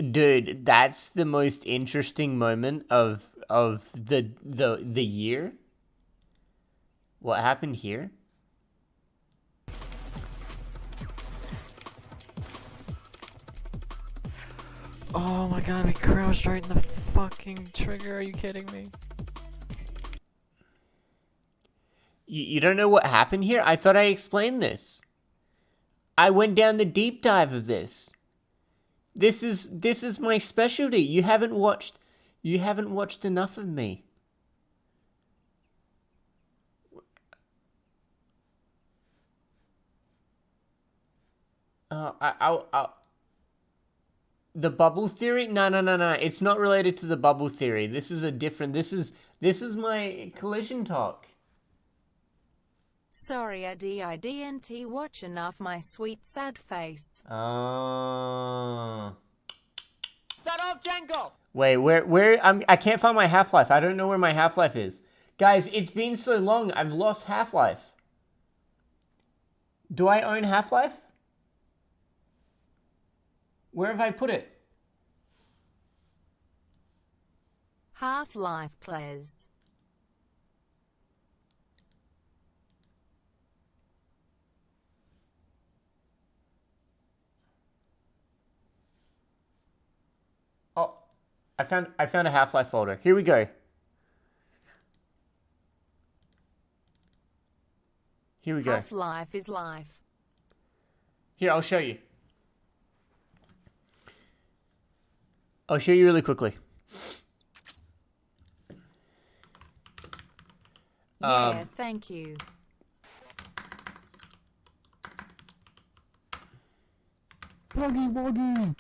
Dude, that's the most interesting moment of the year. What happened here? Oh my god, we crouched right in the fucking trigger. Are you kidding me? You don't know what happened here? I thought I explained this. I went down the deep dive of this. This is my specialty. You haven't watched enough of me. The bubble theory? No. It's not related to the bubble theory. This is a different. This is my collision talk. Sorry, I didn't watch enough, my sweet sad face. Oh. Start off, Jangle! Wait, where? I can't find my Half-Life. I don't know where my Half-Life is. Guys, it's been so long. I've lost Half-Life. Do I own Half-Life? Where have I put it? Half-Life players. Oh, I found a Half-Life folder. Here we go. Here we go. Half-Life is life. Here, I'll show you. I'll show you really quickly. Yeah, thank you. Buggy.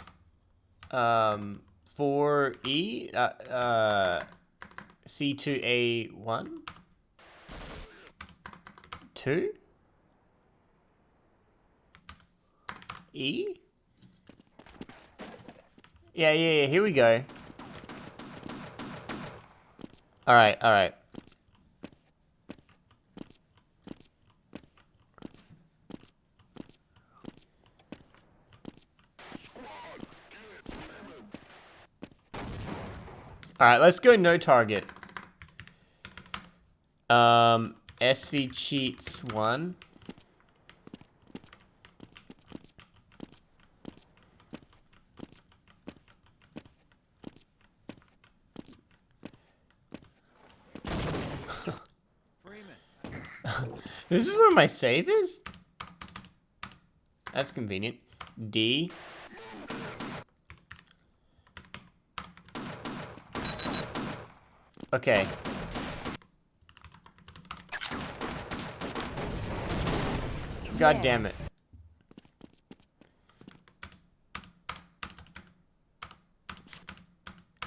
4E, C2A1, 2, E? Yeah, here we go. Alright. Alright, let's go no target. SV cheats 1. This is where my save is? That's convenient. D. Okay. God damn it.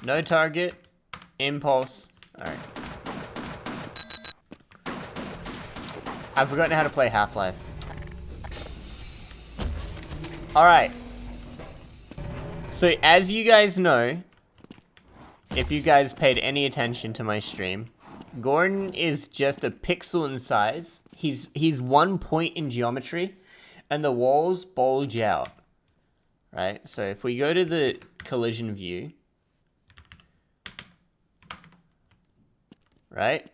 No target. Impulse. Alright. I've forgotten how to play Half-Life. Alright. So, as you guys know, if you guys paid any attention to my stream, Gordon is just a pixel in size. He's 1 point in geometry, and the walls bulge out. Right? So, if we go to the collision view, right?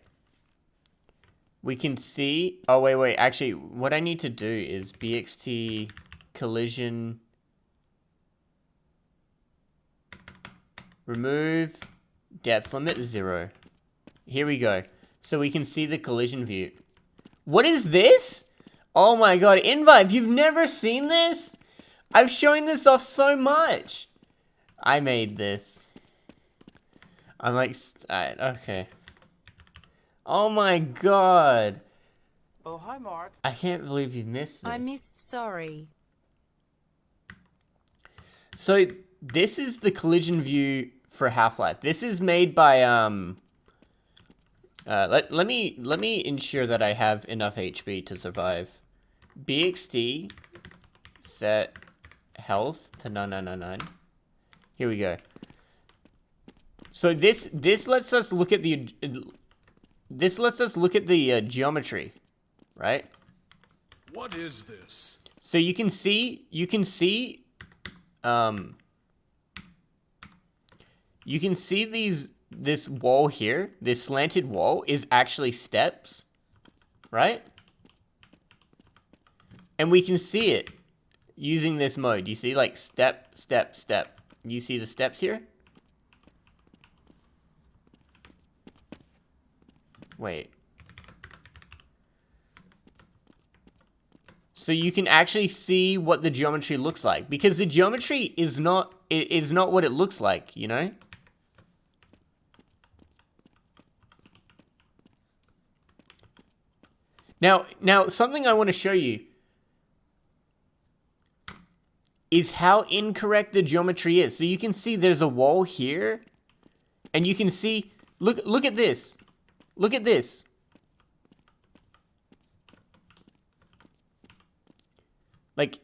We can see, oh wait, actually, what I need to do is BXT collision, remove depth limit 0. Here we go. So we can see the collision view. What is this? Oh my god, Invite, you've never seen this? I've shown this off so much. I made this. I'm like, okay. Oh my god. Oh, hi, Mark. I can't believe you missed this. I missed, sorry. So, this is the collision view for Half-Life. This is made by, let me ensure that I have enough HP to survive. BXT, set health to 9999. Here we go. So this lets us look at the geometry, right? What is this? So you can see you can see this wall here, this slanted wall is actually steps, right? And we can see it using this mode. You see, like, step, step, step. You see the steps here? Wait. So you can actually see what the geometry looks like, because the geometry is not what it looks like, you know? Now something I want to show you is how incorrect the geometry is. So you can see there's a wall here, and you can see, look at this. Look at this. Like,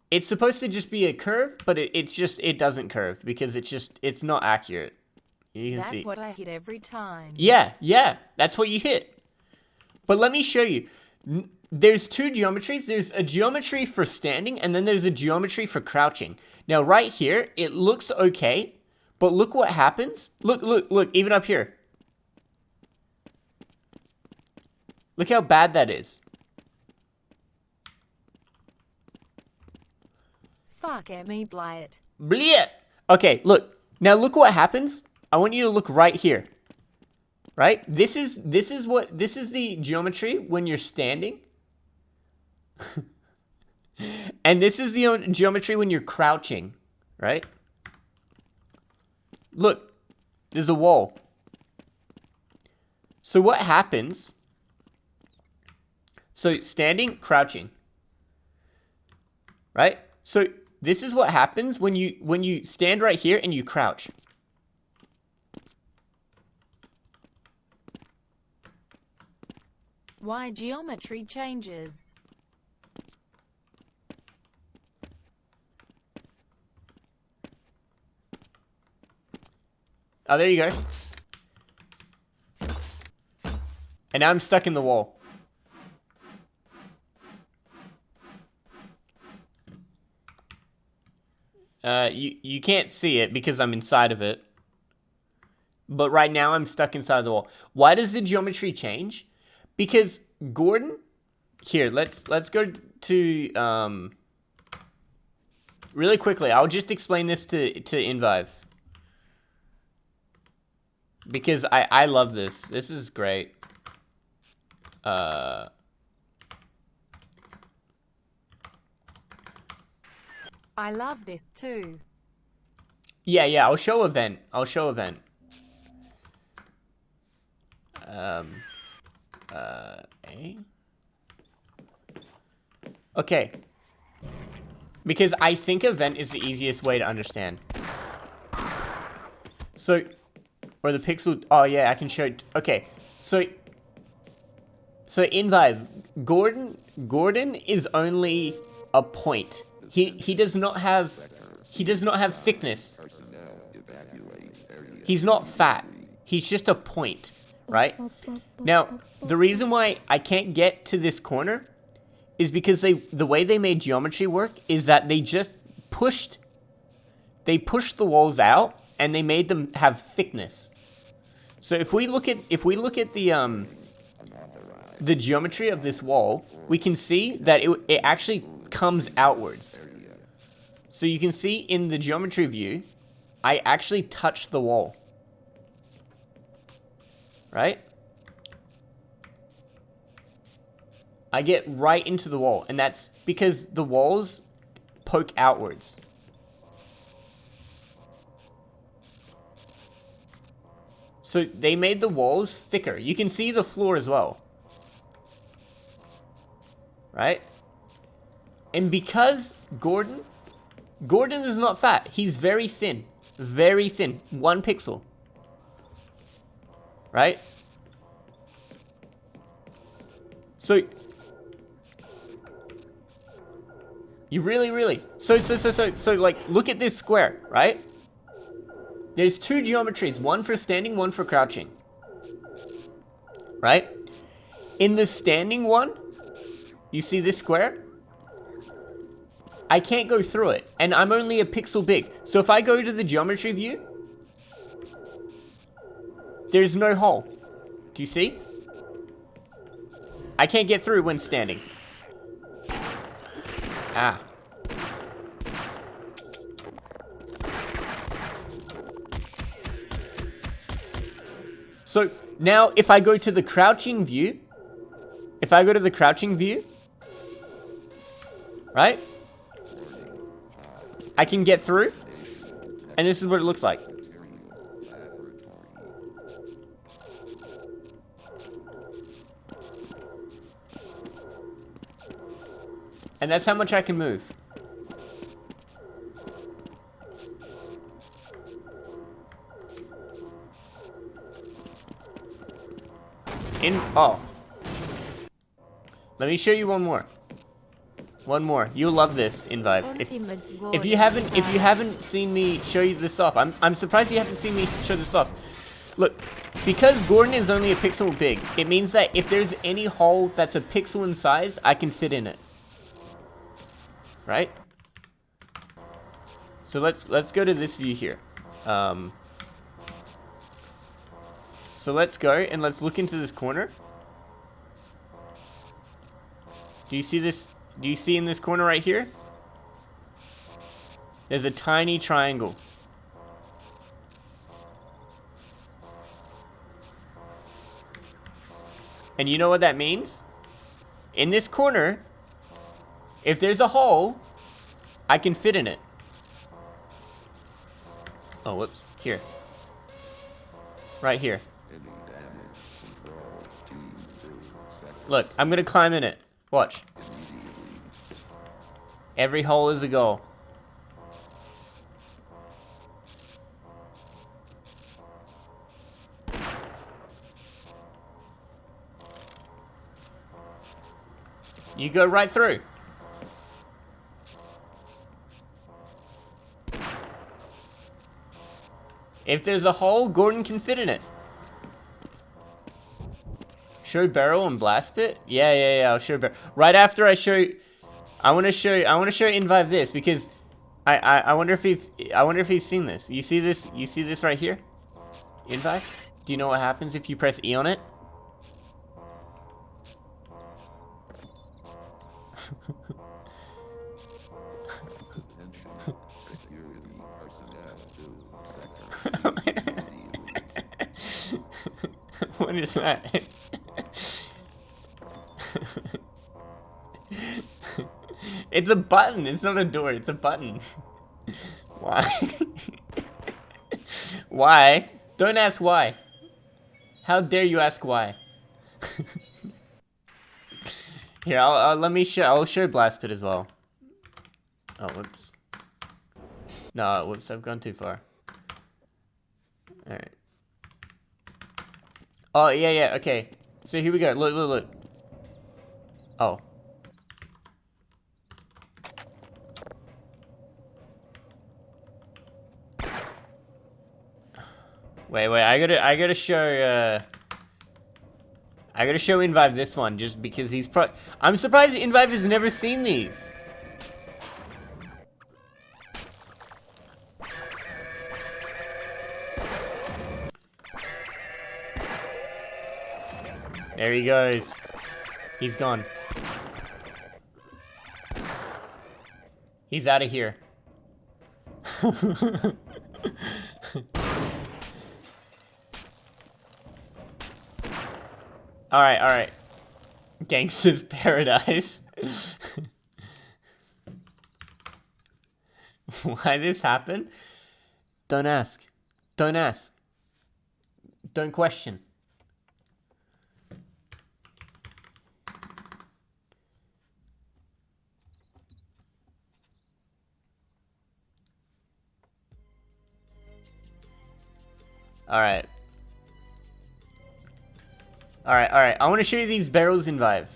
it's supposed to just be a curve, but it doesn't curve because it's not accurate. You can see. That's what I hit every time. Yeah, that's what you hit. But let me show you. There's two geometries. There's a geometry for standing, and then there's a geometry for crouching. Now, right here, it looks okay, but look what happens. Look, even up here. Look how bad that is. Fuck me, Blight. Bleh. Okay, look. Now look what happens. I want you to look right here. Right? This is the geometry when you're standing. And this is the geometry when you're crouching, right? Look. There's a wall. So what happens? So standing, crouching. Right? So this is what happens when you stand right here and you crouch. Why geometry changes? Oh, there you go. And now I'm stuck in the wall. You can't see it because I'm inside of it. But right now I'm stuck inside the wall. Why does the geometry change? Because Gordon, here, let's go to really quickly. I'll just explain this to Invive. Because I love this. This is great. I love this too. Yeah, I'll show event. Okay. Because I think event is the easiest way to understand. So, or the pixel, oh yeah, I can show it. Okay, so Invive, Gordon is only a point. He does not have thickness. He's not fat. He's just a point, right? Now, the reason why I can't get to this corner is because the way they made geometry work is that they just pushed the walls out and they made them have thickness. So if we look at the geometry of this wall, we can see that it actually comes outwards. So you can see in the geometry view, I actually touched the wall. Right? I get right into the wall, and that's because the walls poke outwards. So they made the walls thicker. You can see the floor as well. Right? And because Gordon is not fat. He's very thin. Very thin. 1 pixel. Right? So you really so like look at this square, right? There's 2 geometries, one for standing, one for crouching. Right? In the standing one, you see this square? I can't go through it, and I'm only a pixel big. So if I go to the geometry view, there's no hole. Do you see? I can't get through when standing. Ah. So now if I go to the crouching view, right? I can get through, and this is what it looks like. And that's how much I can move. Oh. Let me show you one more. One more. You'll love this, Invive. If you haven't seen me show you this off, I'm surprised you haven't seen me show this off. Look, because Gordon is only a pixel big, it means that if there's any hole that's a pixel in size, I can fit in it. Right? So let's go to this view here. So let's go and let's look into this corner. Do you see this? Do you see in this corner right here? There's a tiny triangle. And you know what that means? In this corner, if there's a hole, I can fit in it. Oh, whoops. Here. Right here. Look, I'm gonna climb in it. Watch. Every hole is a goal. You go right through. If there's a hole, Gordon can fit in it. Show barrel and blast pit? Yeah, I'll show barrel. Right after I show, I want to show Invive this because I wonder if he's seen this. You see this right here? Invive? Do you know what happens if you press E on it? What is that? It's a button. It's not a door. It's a button. Why? Why? Don't ask why. How dare you ask why? Here, I'll show Blast Pit as well. Oh, whoops. No, whoops, I've gone too far. Alright. Oh, yeah, okay. So here we go. Look. Oh. Wait, I gotta show, I gotta show Invive this one, just because he's I'm surprised Invive has never seen these. There he goes. He's gone. He's out of here. Alright. Gangster's Paradise. Why this happened? Don't ask. Don't ask. Don't question. Alright. I want to show you these barrels in Vive.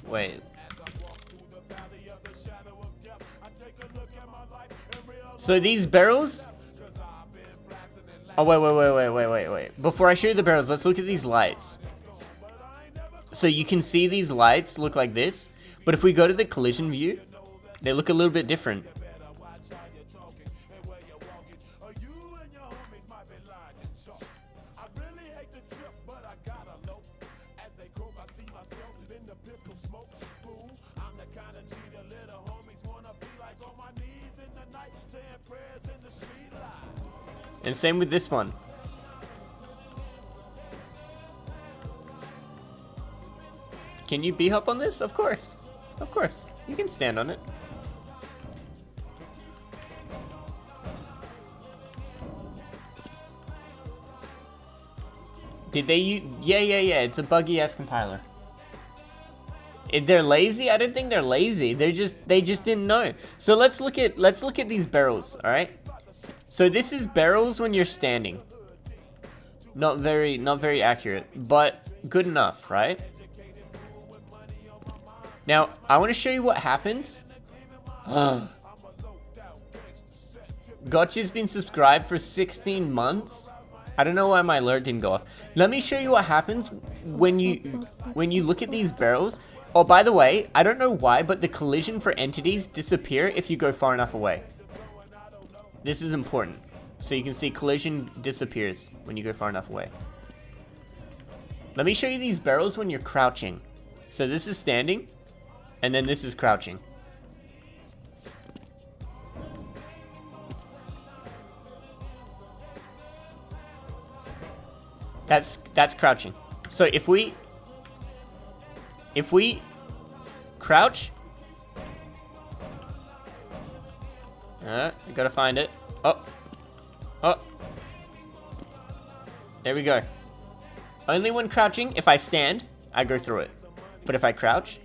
Wait. So these barrels... Oh, wait. Before I show you the barrels, let's look at these lights. So you can see these lights look like this. But if we go to the collision view, they look a little bit different. And same with this one. Can you B-hop on this? Of course. Of course. You can stand on it. Did they use... Yeah. It's a buggy-ass compiler. They're lazy? I don't think they're lazy. They just didn't know. So let's look at these barrels, all right? So this is barrels when you're standing. Not very accurate, but good enough, right? Now, I want to show you what happens. Gotcha's been subscribed for 16 months. I don't know why my alert didn't go off. Let me show you what happens when you look at these barrels. Oh, by the way, I don't know why, but the collision for entities disappear if you go far enough away. This is important. So you can see collision disappears when you go far enough away. Let me show you these barrels when you're crouching. So this is standing, and then this is crouching. That's crouching. So if we crouch, I gotta find it. Oh, there we go. Only when crouching. If I stand, I go through it. But if I crouch,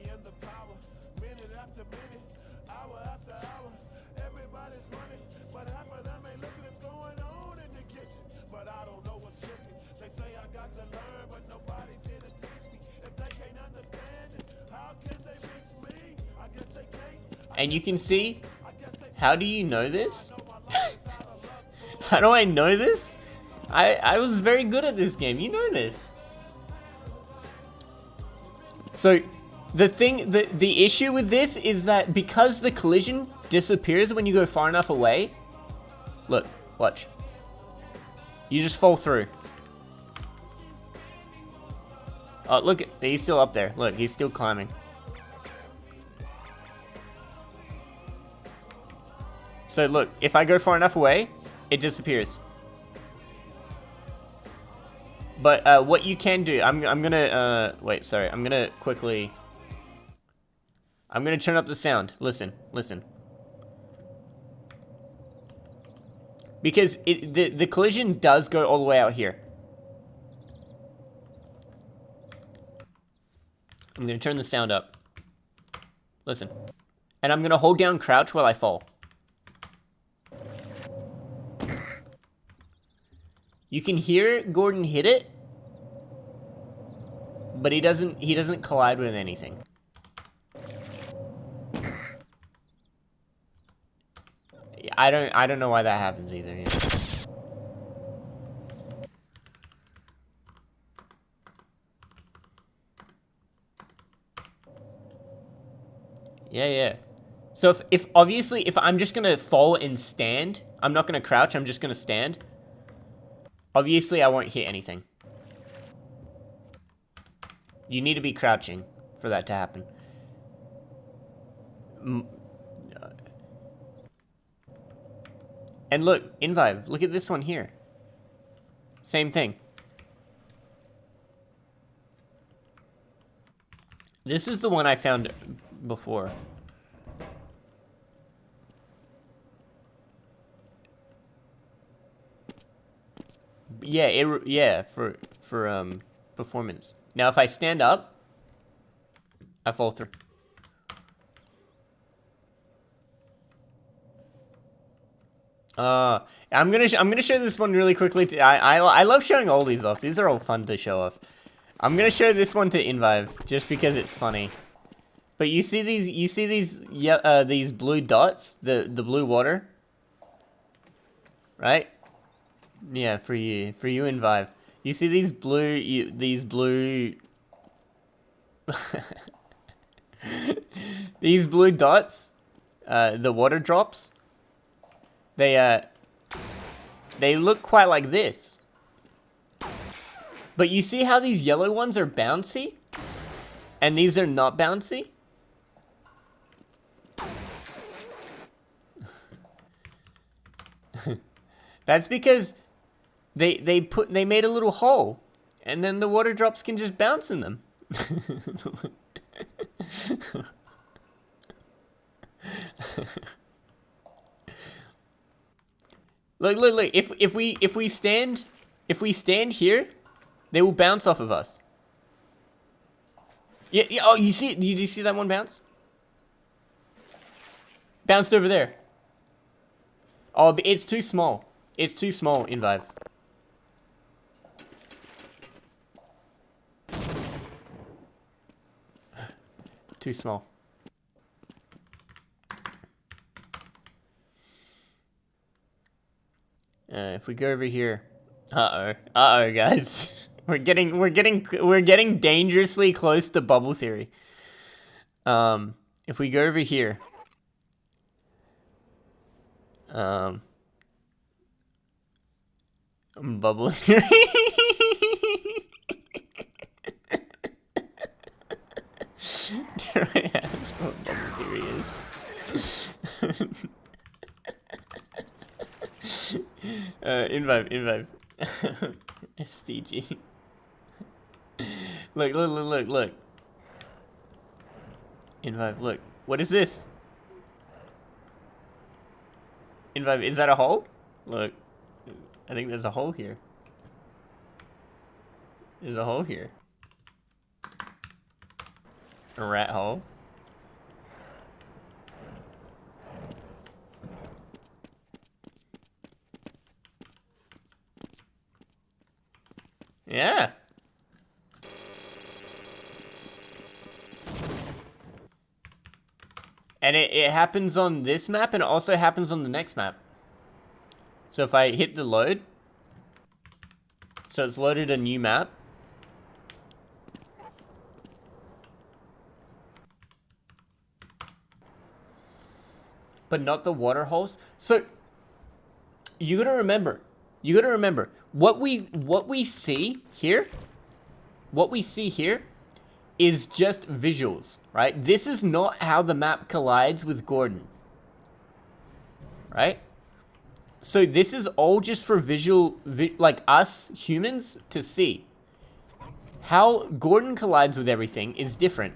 and you can see, how do you know this? How do I know this? I was very good at this game. You know this. So the issue with this is that because the collision disappears when you go far enough away. Look, watch. You just fall through. Oh, look, he's still up there. Look, he's still climbing. So look, if I go far enough away, it disappears. But what you can do, I'm gonna wait, sorry, I'm gonna turn up the sound. Listen. Because the collision does go all the way out here. I'm gonna turn the sound up. Listen. And I'm gonna hold down crouch while I fall. You can hear Gordon hit it, but he doesn't collide with anything. I don't know why that happens either. Yeah. So if obviously if I'm just gonna fall and stand, I'm not gonna crouch, I'm just gonna stand. Obviously, I won't hit anything. You need to be crouching for that to happen. And look, Invive, look at this one here. Same thing. This is the one I found before. Yeah, for performance. Now if I stand up, I fall through. I'm gonna show this one really quickly. I love showing all these off. These are all fun to show off. I'm gonna show this one to Invive just because it's funny. But you see these blue dots, the blue water, right? Yeah, for you Invive. You see these blue These blue dots, the water drops, they look quite like this. But you see how these yellow ones are bouncy? And these are not bouncy? That's because they made a little hole, and then the water drops can just bounce in them. Look. If we stand here, they will bounce off of us. Yeah. Oh, you see? Did you see that one bounce? Bounced over there. Oh, but it's too small. It's too small, Invive. Too small. If we go over here, uh-oh, guys, we're getting dangerously close to bubble theory. If we go over here, bubble theory. There I am. What bubble theory is. Invive. SDG. Look. Invive, look. What is this? Invive, is that a hole? Look. I think there's a hole here. There's a hole here. A rat hole. Yeah. And it happens on this map, and it also happens on the next map. So if I hit the load, so it's loaded a new map. But not the water holes. So you gotta remember, what we see here is just visuals, right? This is not how the map collides with Gordon, right? So this is all just for like us humans to see. How Gordon collides with everything is different.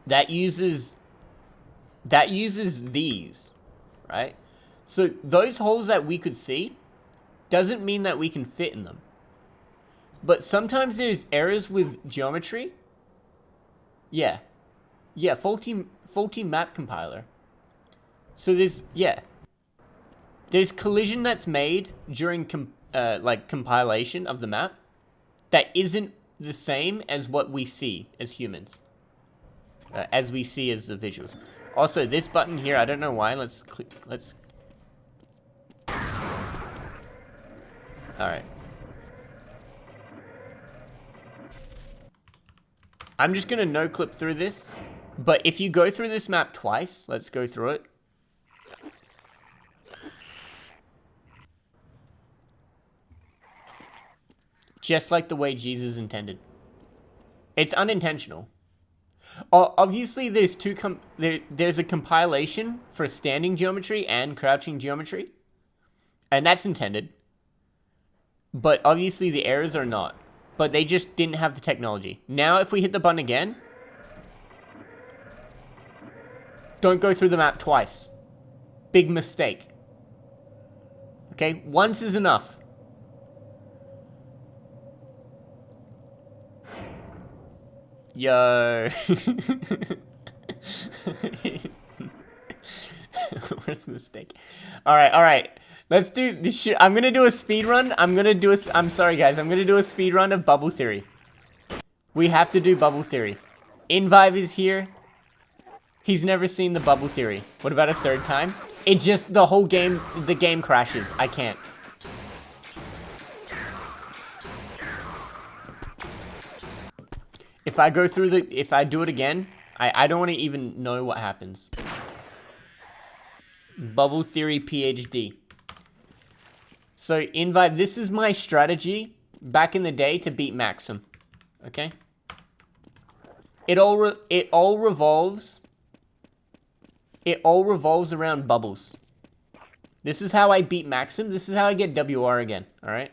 That uses these, right? So those holes that we could see doesn't mean that we can fit in them. But sometimes there's errors with geometry. Yeah, faulty map compiler. So there's collision that's made during like compilation of the map that isn't the same as what we see as humans, as we see as the visuals. Also, this button here, I don't know why. Let's click. All right. I'm just gonna no clip through this, but if you go through this map twice, let's go through it. Just like the way Jesus intended. It's unintentional. Obviously, there's there's a compilation for standing geometry and crouching geometry, and that's intended. But obviously, the errors are not. But they just didn't have the technology. Now, if we hit the button again, don't go through the map twice. Big mistake. Okay, once is enough. Yo. Worst mistake. All right. Let's do this shit. I'm gonna do a speed run. I'm sorry, guys. I'm gonna do a speed run of bubble theory. We have to do bubble theory. Invive is here. He's never seen the bubble theory. What about a third time? It just, the game crashes. I can't. If I do it again, I don't want to even know what happens. Bubble theory PhD. So, Invite, this is my strategy back in the day to beat Maxim. Okay? It all revolves around bubbles. This is how I beat Maxim. This is how I get WR again. All right?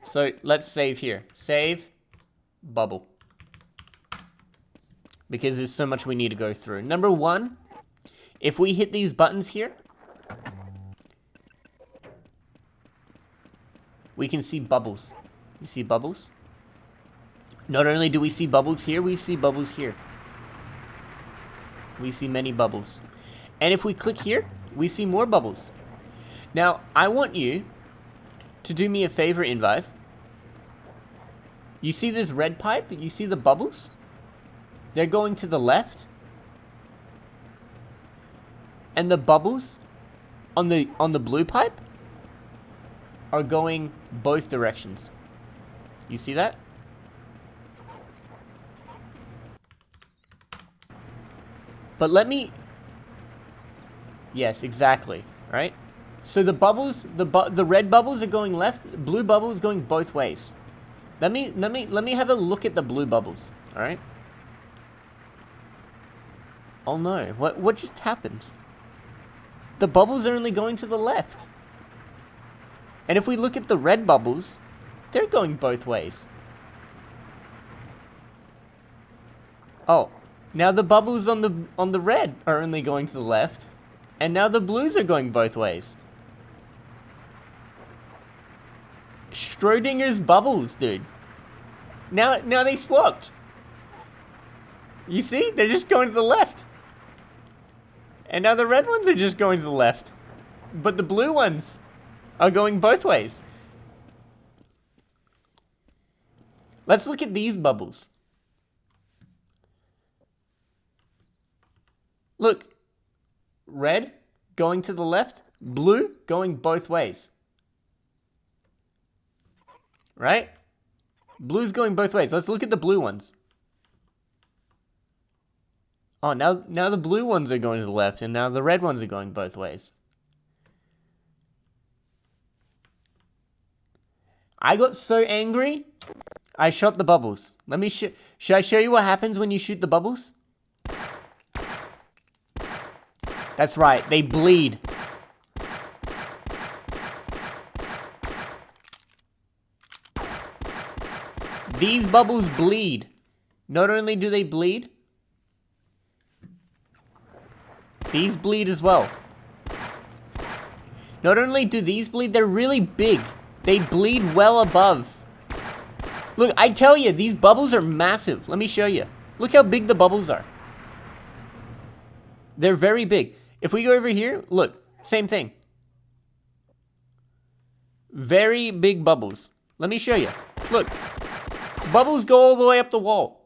So, let's save here. Save. Bubble. Because there's so much we need to go through. Number 1, if we hit these buttons here, we can see bubbles. You see bubbles? Not only do we see bubbles here, we see bubbles here. We see many bubbles. And if we click here, we see more bubbles. Now, I want you to do me a favor, Invive. You see this red pipe? You see the bubbles? They're going to the left. And the bubbles on the blue pipe are going both directions. You see that? But let me... Yes, exactly. Right? So the bubbles, the red bubbles are going left, blue bubbles going both ways. Let me have a look at the blue bubbles. All right? Oh no, what just happened? The bubbles are only going to the left. And if we look at the red bubbles, they're going both ways. Oh, now the bubbles on the red are only going to the left, and now the blues are going both ways. Schrodinger's bubbles, dude. Now they swapped. You see? They're just going to the left. And now the red ones are just going to the left. But the blue ones are going both ways. Let's look at these bubbles. Look. Red going to the left. Blue going both ways. Right? Blue's going both ways. Let's look at the blue ones. Oh, now the blue ones are going to the left, and now the red ones are going both ways. I got so angry, I shot the bubbles. Let me should I show you what happens when you shoot the bubbles? That's right, they bleed. These bubbles bleed. Not only do they bleed, these bleed as well. Not only do these bleed, they're really big. They bleed well above. Look, I tell you, these bubbles are massive. Let me show you. Look how big the bubbles are. They're very big. If we go over here, look, same thing. Very big bubbles. Let me show you. Look, bubbles go all the way up the wall.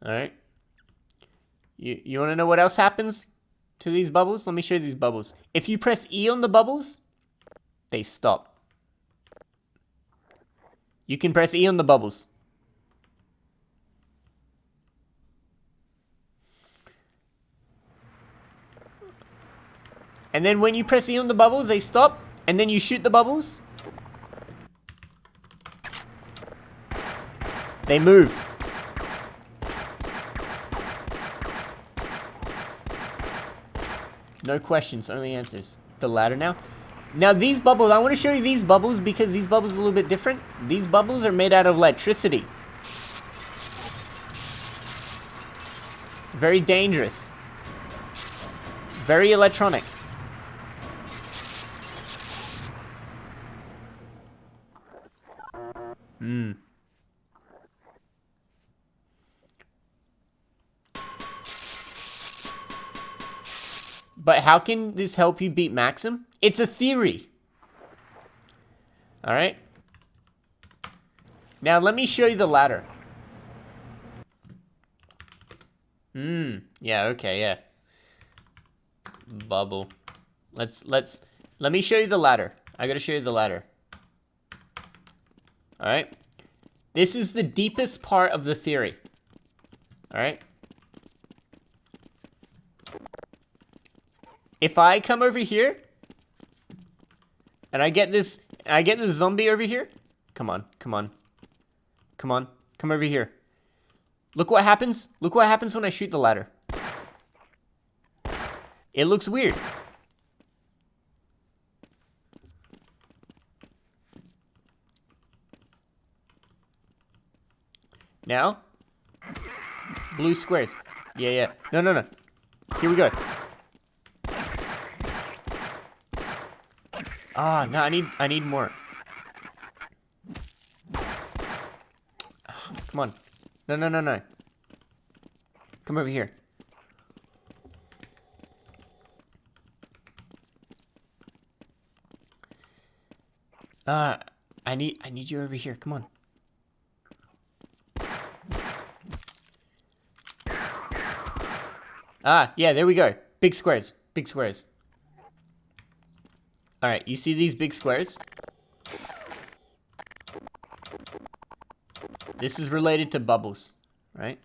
Alright. You want to know what else happens to these bubbles? Let me show you these bubbles. If you press E on the bubbles, they stop. You can press E on the bubbles. And then when you press E on the bubbles, they stop. And then you shoot the bubbles. They move. No questions, only answers. The ladder now. Now these bubbles, I want to show you these bubbles because these bubbles are a little bit different. These bubbles are made out of electricity. Very dangerous. Very electronic. But how can this help you beat Maxim? It's a theory. Alright? Now let me show you the ladder. Yeah, okay, yeah. Bubble. Let me show you the ladder. I gotta show you the ladder. Alright? This is the deepest part of the theory. Alright? If I come over here, and I get this zombie over here. Come on, come on. Come on, come over here. Look what happens. Look what happens when I shoot the ladder. It looks weird. Now, blue squares. Yeah, yeah. No, no, no. Here we go. Ah, no, I need more. Come on. No, no, no, no. Come over here. I need you over here. Come on. Ah, yeah, there we go. Big squares. Big squares. Alright, you see these big squares? This is related to bubbles, right?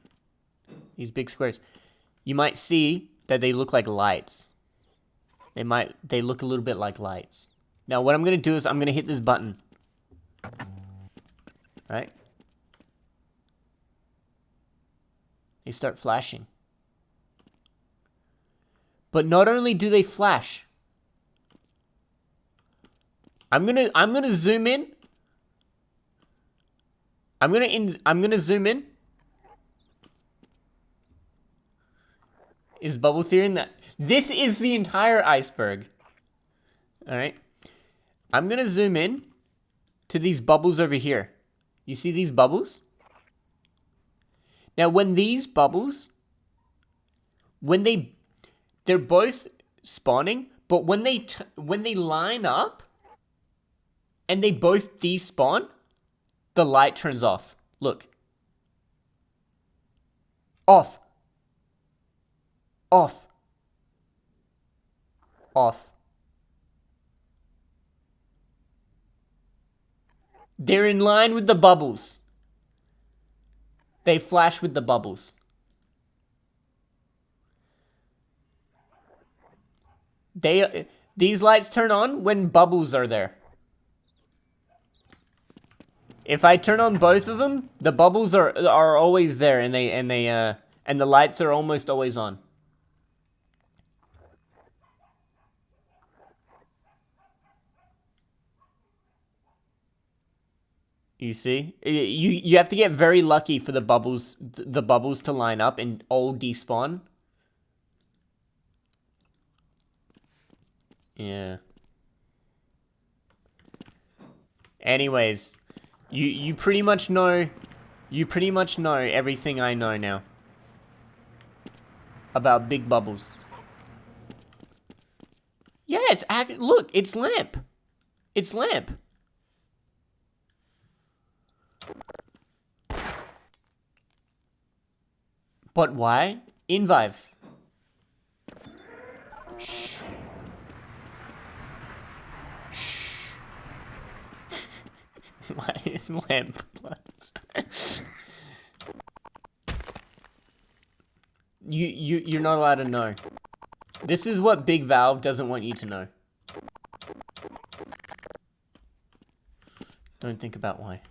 These big squares. You might see that they look like lights. They look a little bit like lights. Now, what I'm going to do is I'm going to hit this button. Right? They start flashing. But not only do they flash. I'm gonna zoom in. I'm gonna zoom in. Is bubble theory in that? This is the entire iceberg. All right. I'm gonna zoom in to these bubbles over here. You see these bubbles? Now, when these bubbles, they're both spawning, but when they line up and they both despawn, the light turns off. Look. Off. Off. Off. They're in line with the bubbles. They flash with the bubbles. These lights turn on when bubbles are there. If I turn on both of them, the bubbles are always there, and the lights are almost always on. You see? You have to get very lucky for the bubbles to line up and all despawn. Yeah. Anyways, you pretty much know everything I know now about big bubbles. Yeah, look, it's lamp. It's lamp. But why? Invive. Shh. Shh. Why is lamp? You're not allowed to know. This is what Big Valve doesn't want you to know. Don't think about why.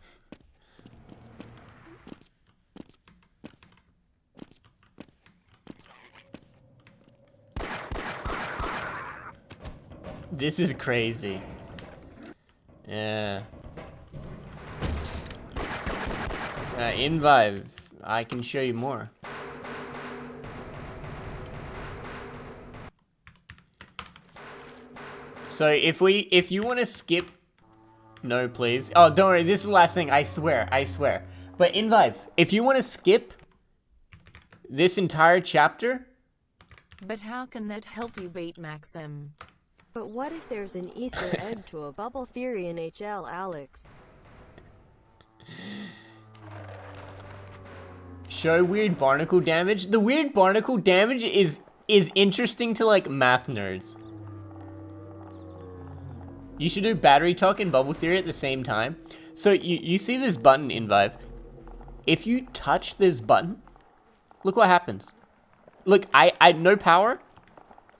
This is crazy. Yeah. Invive. I can show you more. So if you want to skip, no please. Oh, don't worry. This is the last thing. I swear. I swear. But Invive, if you want to skip this entire chapter. But how can that help you beat Maxim? But what if there's an Easter egg to a bubble theory in HL, Alex? Show weird barnacle damage. The weird barnacle damage is interesting to like math nerds. You should do battery talk and bubble theory at the same time. So you see this button in Vive. If you touch this button, look what happens. Look, I no power.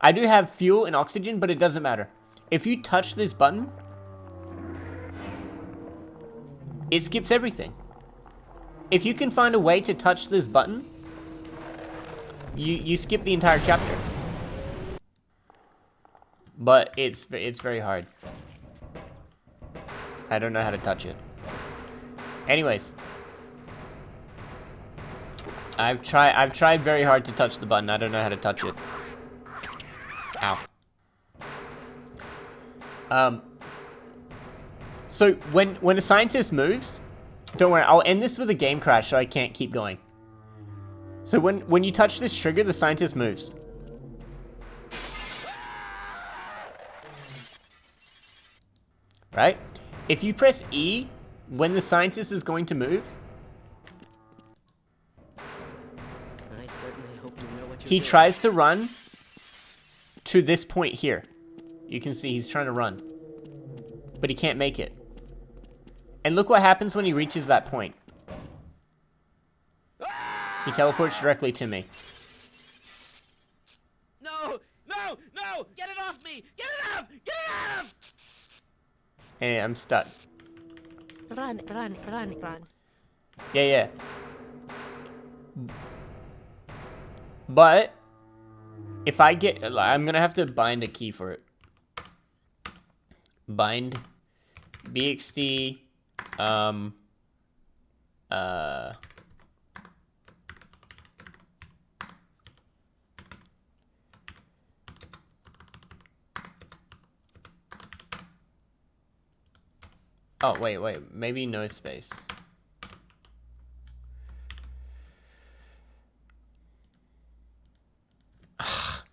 I do have fuel and oxygen, but it doesn't matter. If you touch this button, it skips everything. If you can find a way to touch this button, you skip the entire chapter. But it's very hard. I don't know how to touch it. Anyways, I've tried very hard to touch the button. I don't know how to touch it. Ow. So when a scientist moves, don't worry, I'll end this with a game crash so I can't keep going. So when you touch this trigger, the scientist moves. Right? If you press E when the scientist is going to move, he tries to run to this point here. You can see he's trying to run, but he can't make it. And look what happens when he reaches that point. He teleports directly to me. No! No! No! Get it off me! Get it off! Get it off! And I'm stuck. Run, run, run, run. Yeah. But if I get, I'm gonna have to bind a key for it. Bind BXD oh, wait, maybe no space.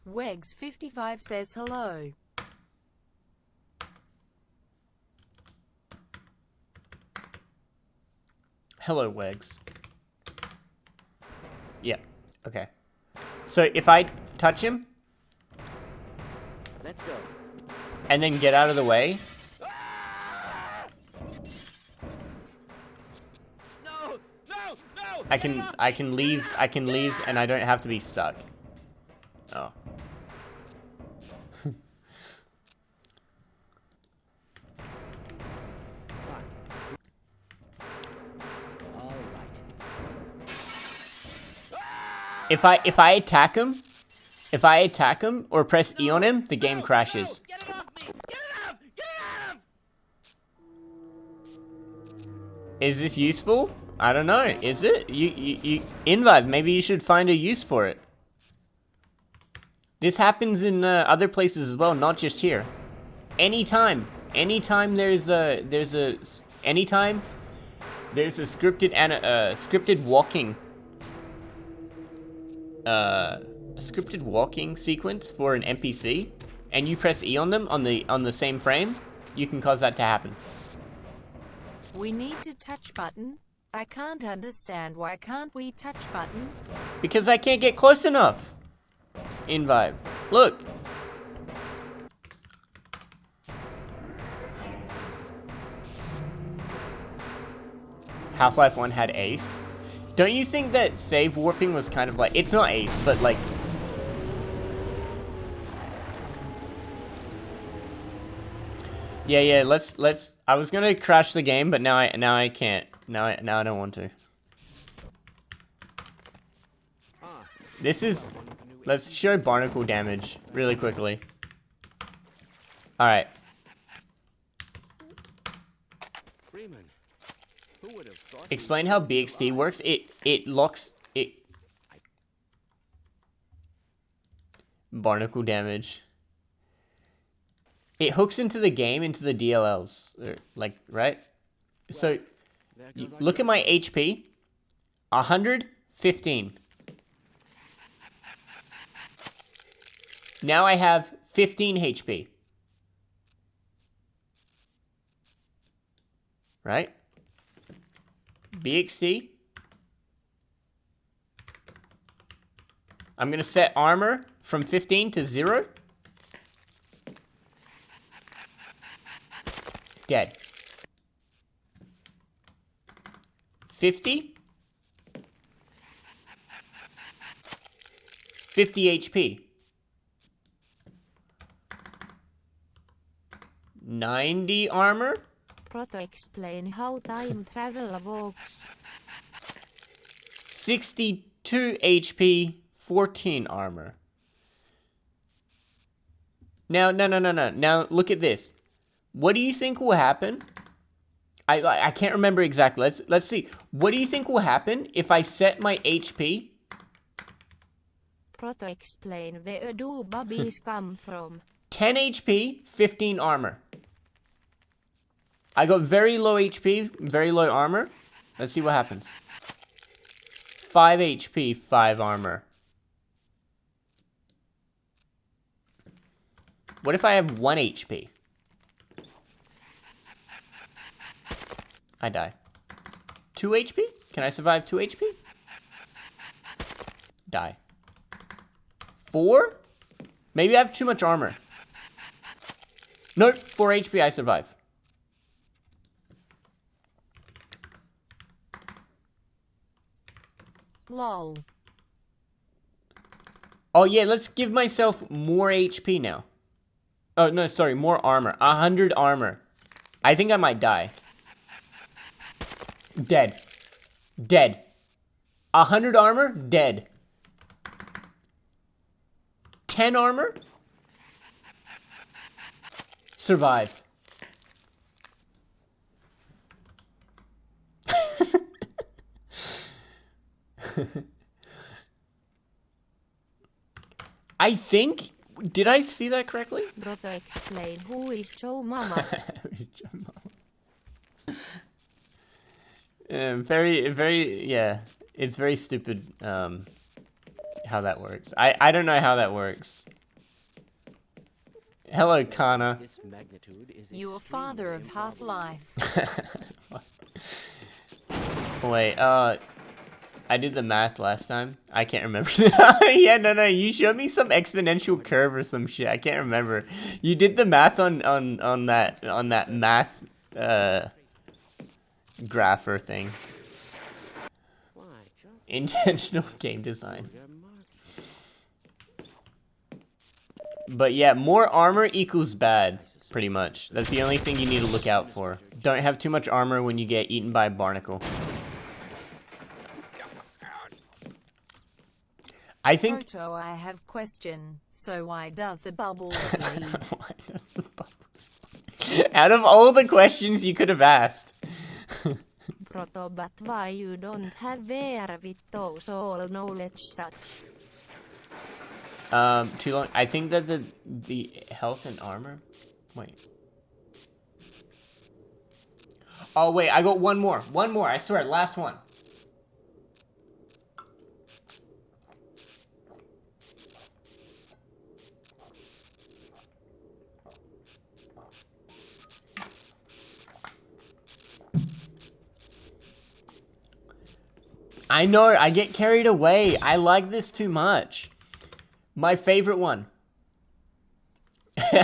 Wegs55 says hello. Hello, Wegs. Yeah, okay. So if I touch him, Let's go. and then get out of the way, No! No! No! I Get it can off me! leave, and I don't have to be stuck. Oh. All right. If I attack him or press E on him, the game crashes. No! Get it off me! Get it off! Get it off! Is this useful? I don't know. Is it? You Invive, maybe you should find a use for it. This happens in other places as well, not just here. Anytime there's a scripted walking sequence for an NPC, and you press E on them on the same frame, you can cause that to happen. We need to touch button. I can't understand why can't we touch button? Because I can't get close enough. Invive. Look. Half-Life 1 had Ace. Don't you think that save warping was kind of like, it's not Ace, but like, yeah, let's, I was gonna crash the game, but now I can't. Now I don't want to. This is, let's show Barnacle damage really quickly. Alright. Freeman, who would have thought Explain how BXT works. It locks it. Barnacle damage. It hooks into the game, into the DLLs, like, right? So, look at my HP. 115. Now I have 15 HP. Right? BXT. I'm gonna set armor from 15 to 0. Dead. 50? 50 HP. 90 armor? Proto explain how time travel works. 62 HP, 14 armor. Now, no. Now, look at this. What do you think will happen? I can't remember exactly. Let's see. What do you think will happen if I set my HP? Proto explain where do bubbies come from. 10 HP, 15 armor. I got very low HP, very low armor. Let's see what happens. 5 HP, 5 armor. What if I have 1 HP? I die. 2 HP? Can I survive 2 HP? Die. 4? Maybe I have too much armor. Nope, 4 HP, I survive. Lol. Oh yeah, let's give myself more HP now. Oh no, sorry, more armor. 100 armor. I think I might die. Dead. Dead. 100 armor, dead. 10 armor? Survive. I think... Did I see that correctly? Proto explain who is Joe Mama. Yeah. It's very stupid, how that works. I don't know how that works. Hello, Kana. You are father of Half-Life. Wait, I did the math last time. I can't remember. Yeah, no, you showed me some exponential curve or some shit. I can't remember. You did the math on that math grapher thing. Intentional game design. But yeah, more armor equals bad, pretty much. That's the only thing you need to look out for. Don't have too much armor when you get eaten by a barnacle. I think... Proto, I have question. So why does the bubbles bleed? Why does the bubbles bleed? Out of all the questions you could have asked. Proto, but why you don't have VR with those all knowledge such? Too long. I think that the health and armor... Wait. Oh, wait, I got one more. One more, I swear, last one. I know, I get carried away. I like this too much. My favorite one.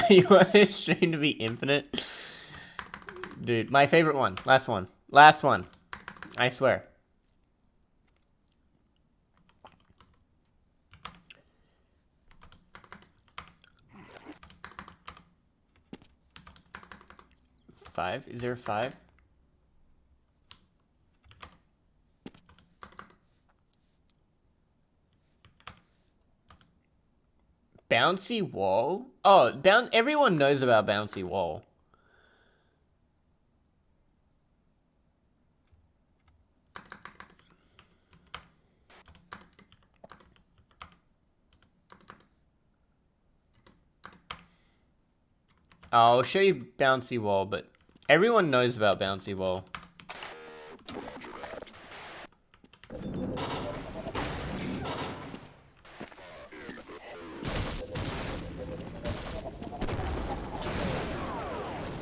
You want this stream to be infinite? Dude, my favorite one. Last one. Last one. I swear. Five? Is there a 5? Bouncy wall? Oh, everyone knows about bouncy wall. I'll show you bouncy wall, but everyone knows about bouncy wall.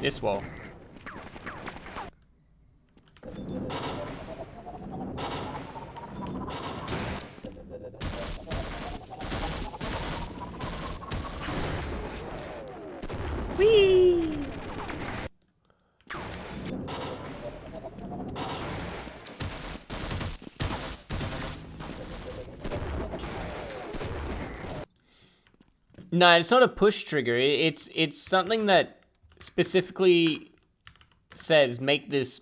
This wall. Whee! No, it's not a push trigger. It's something that specifically says make this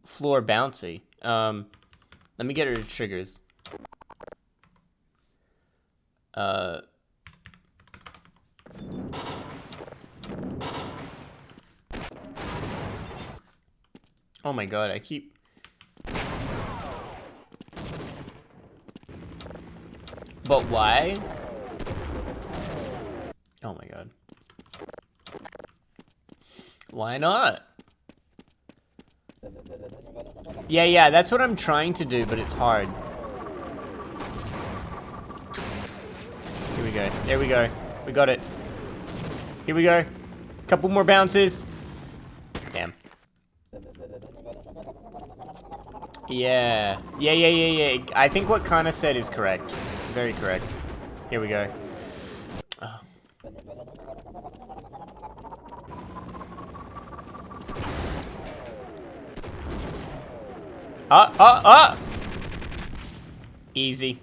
floor bouncy. Let me get rid of triggers. Oh my god, I keep... But why? Oh my god. Why not? Yeah, that's what I'm trying to do, but it's hard. Here we go. There we go. We got it. Here we go. Couple more bounces. Damn. Yeah. I think what Kana said is correct. Very correct. Here we go. Oh. Easy.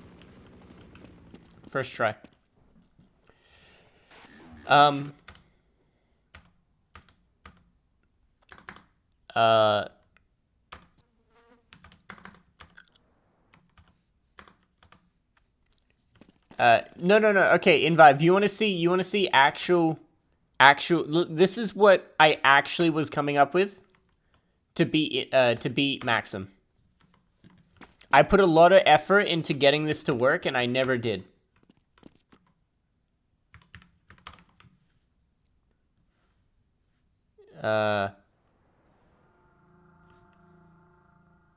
First try. No. Okay, Invive, you want to see actual, look, this is what I actually was coming up with to beat Maxim. I put a lot of effort into getting this to work, and I never did.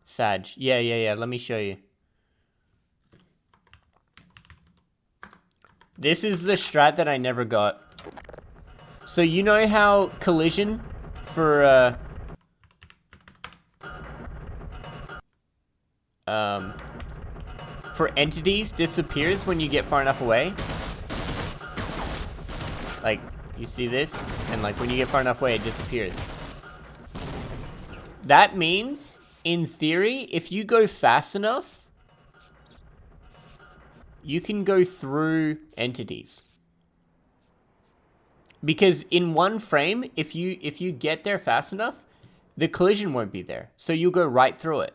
Sag. Yeah. Let me show you. This is the strat that I never got. So you know how collision for entities disappears when you get far enough away? Like, you see this? And like when you get far enough away, it disappears. That means, in theory, if you go fast enough, you can go through entities. Because in one frame, if you get there fast enough, the collision won't be there. So you'll go right through it.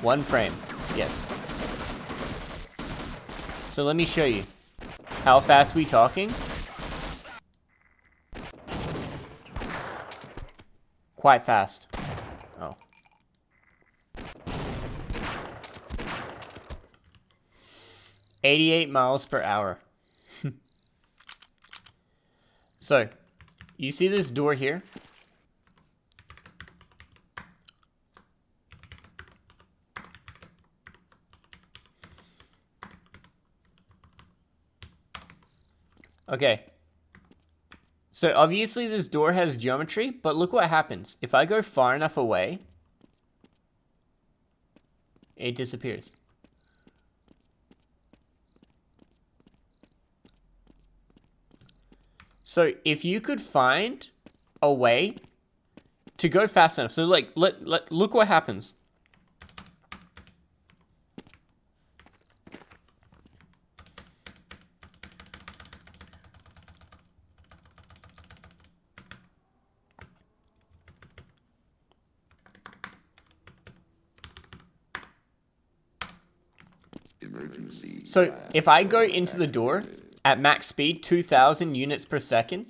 One frame, yes. So let me show you. How fast we talking? Quite fast. Oh. $88 miles per hour. So, you see this door here? Okay. So obviously this door has geometry, but look what happens. If I go far enough away, it disappears. So if you could find a way to go fast enough, so like look what happens. So if I go into the door at max speed, 2,000 units per second,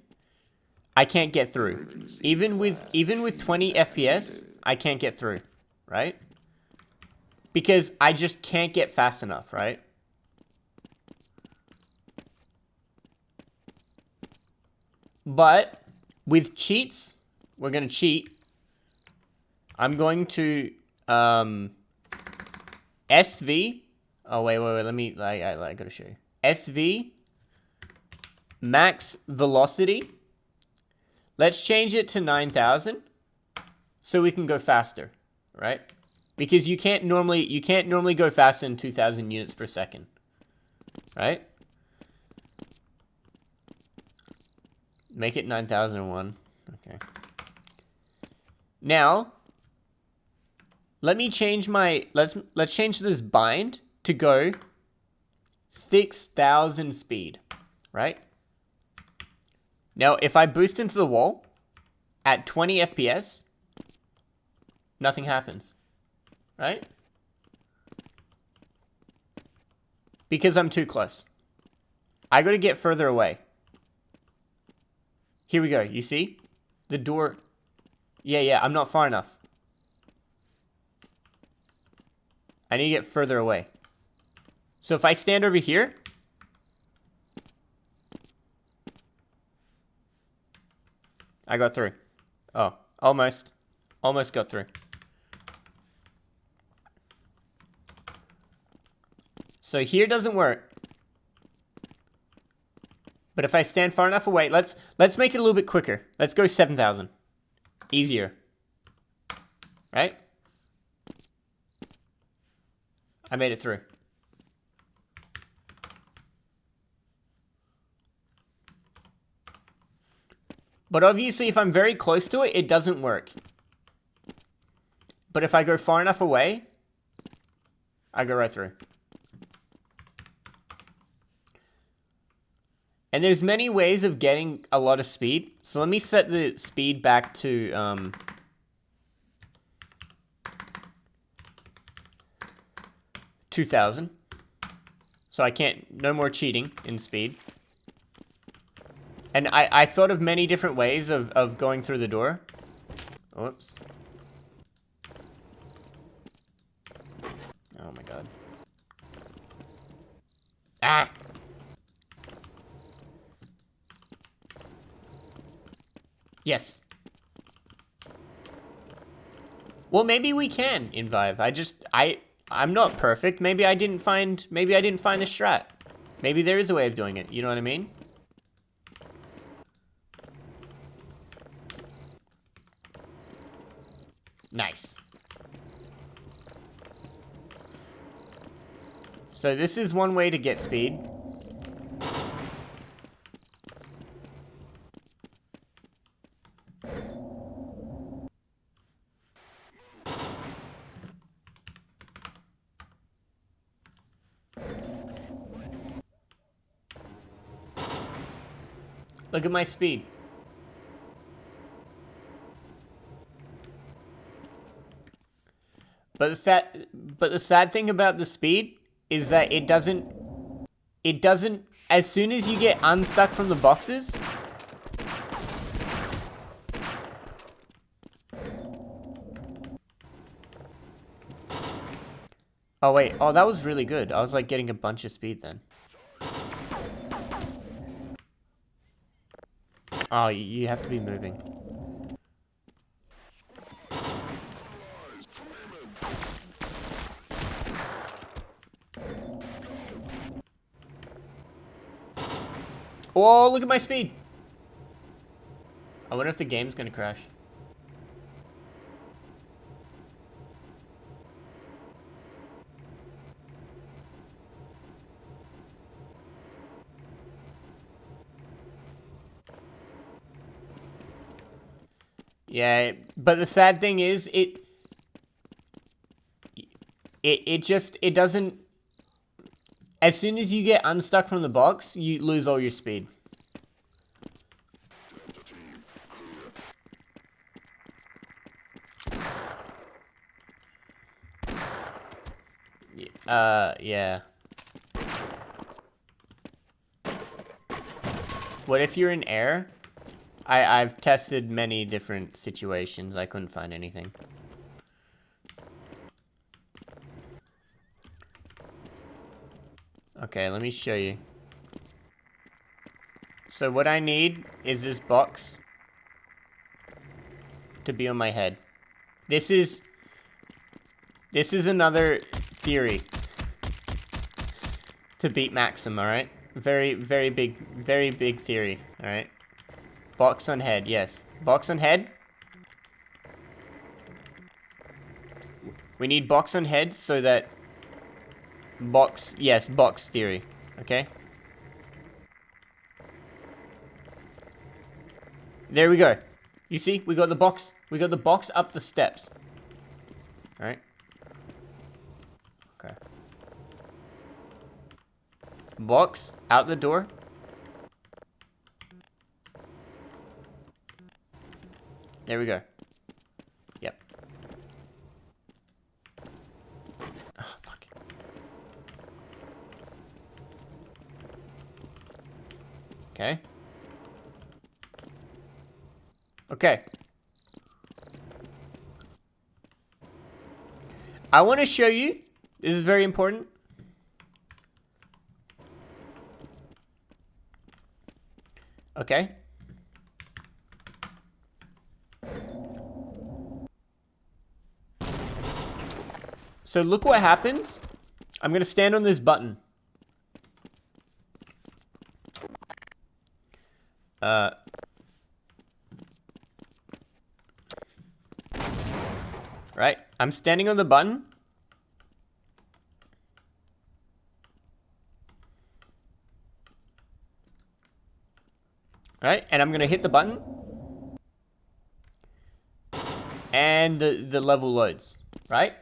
I can't get through. Even with 20 FPS, I can't get through, right? Because I just can't get fast enough, right? But with cheats, we're gonna cheat. I'm going to SV. Oh wait. Let me. I gotta show you. SV max velocity. Let's change it to 9,000, so we can go faster, right? Because you can't normally go faster than 2,000 units per second, right? Make it 9,001. Okay. Now, let me change my let's change this bind to go 6,000 speed, right? Now, if I boost into the wall at 20 FPS, nothing happens, right? Because I'm too close. I gotta get further away. Here we go, you see? The door... Yeah, I'm not far enough. I need to get further away. So if I stand over here... I got through. Oh, almost. Almost got through. So here doesn't work. But if I stand far enough away, let's make it a little bit quicker. Let's go 7,000. Easier. Right? I made it through. But obviously, if I'm very close to it, it doesn't work. But if I go far enough away, I go right through. And there's many ways of getting a lot of speed. So let me set the speed back to 2,000. So I can't, no more cheating in speed. And I thought of many different ways of going through the door. Oops. Oh my god. Ah! Yes. Well, maybe we can in Vive. I'm not perfect. Maybe I didn't find the strat. Maybe there is a way of doing it. You know what I mean? Nice. So this is one way to get speed. Look at my speed. But the sad thing about the speed is that it doesn't, as soon as you get unstuck from the boxes, oh wait, oh that was really good. I was like getting a bunch of speed then. Oh, you have to be moving. Oh, look at my speed. I wonder if the game's gonna crash. Yeah, but the sad thing is, it doesn't, as soon as you get unstuck from the box, you lose all your speed. Yeah. What if you're in air? I've tested many different situations. I couldn't find anything. Okay, let me show you. So what I need is this box to be on my head. This is another theory to beat Maxim, alright? Very big theory, alright? Box on head, yes. Box on head. We need box on head so that box, yes, box theory, okay? There we go. You see, we got the box up the steps. All right. Okay. Box out the door. There we go. Yep. Oh, fuck. Okay. Okay. I want to show you. This is very important. Okay. So look what happens. I'm going to stand on this button. Right? I'm standing on the button. Right? And I'm going to hit the button. And the level loads. Right?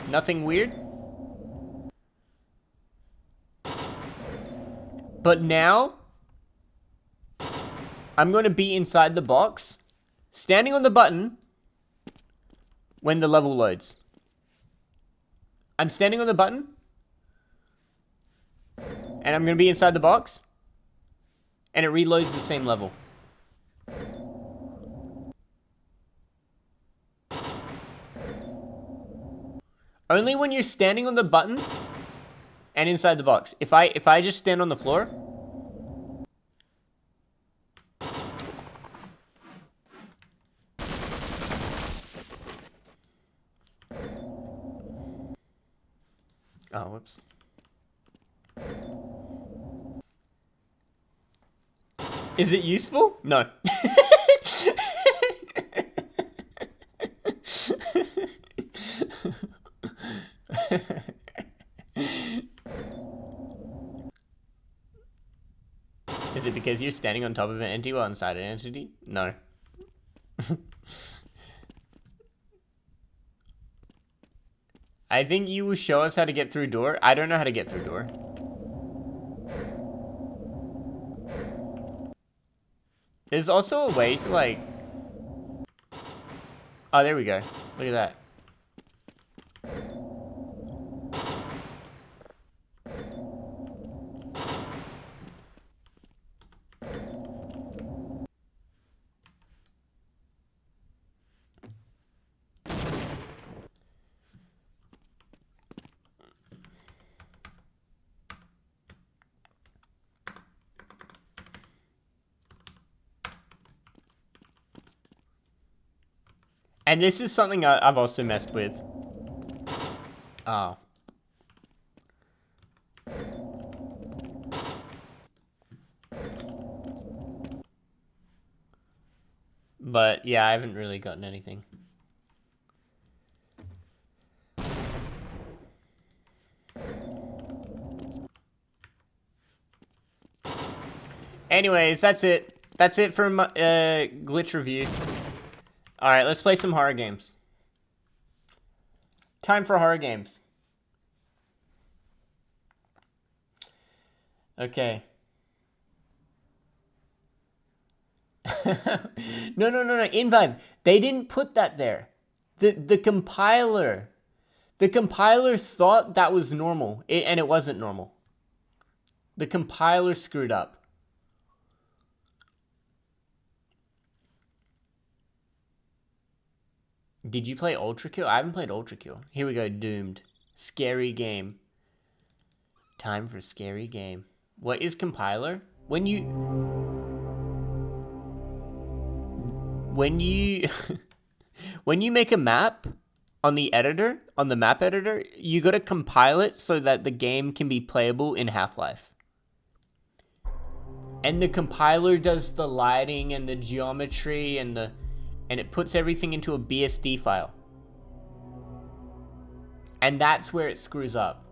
Nothing weird. But now, I'm going to be inside the box, standing on the button when the level loads. I'm standing on the button, and I'm going to be inside the box, and it reloads the same level. Only when you're standing on the button and inside the box. If I just stand on the floor, oh, whoops. Is it useful? No. Is it because you're standing on top of an entity while inside an entity? No. I think you will show us how to get through door. I don't know how to get through door. There's also a way to like... Oh, there we go. Look at that. And this is something I've also messed with. Oh. But yeah, I haven't really gotten anything. Anyways, that's it. That's it for my glitch review. Alright, let's play some horror games. Time for horror games. Okay. No, Invibe. They didn't put that there. The compiler. The compiler thought that was normal. And it wasn't normal. The compiler screwed up. Did you play Ultra Kill? I haven't played Ultra Kill. Here we go, Doomed. Scary game. Time for scary game. What is compiler? When you when you make a map on the editor, on the map editor, you gotta compile it so that the game can be playable in Half-Life. And the compiler does the lighting and the geometry and it puts everything into a BSD file. And that's where it screws up.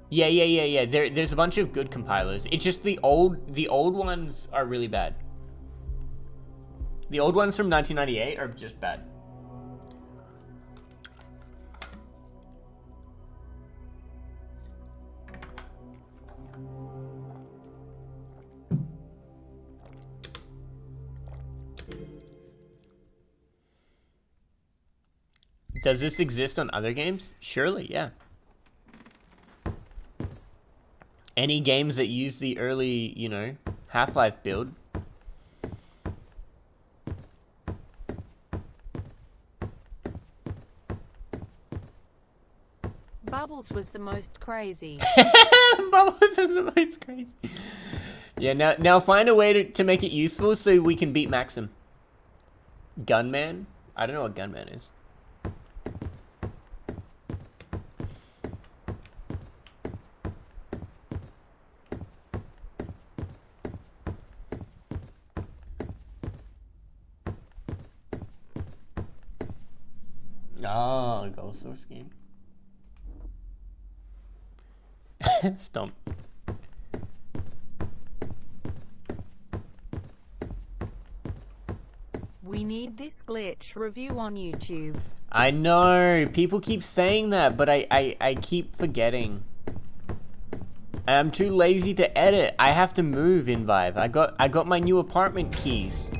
Yeah. There's a bunch of good compilers. It's just the old ones are really bad. The old ones from 1998 are just bad. Does this exist on other games? Surely, yeah. Any games that use the early, you know, Half-Life build. Bubbles was the most crazy. Bubbles is the most crazy. Yeah, now find a way to make it useful so we can beat Maxim. Gunman? I don't know what Gunman is. Oh, goal source game. Stomp. We need this glitch review on YouTube. I know, people keep saying that, but I keep forgetting. I'm too lazy to edit. I have to move in Vive. I got my new apartment keys.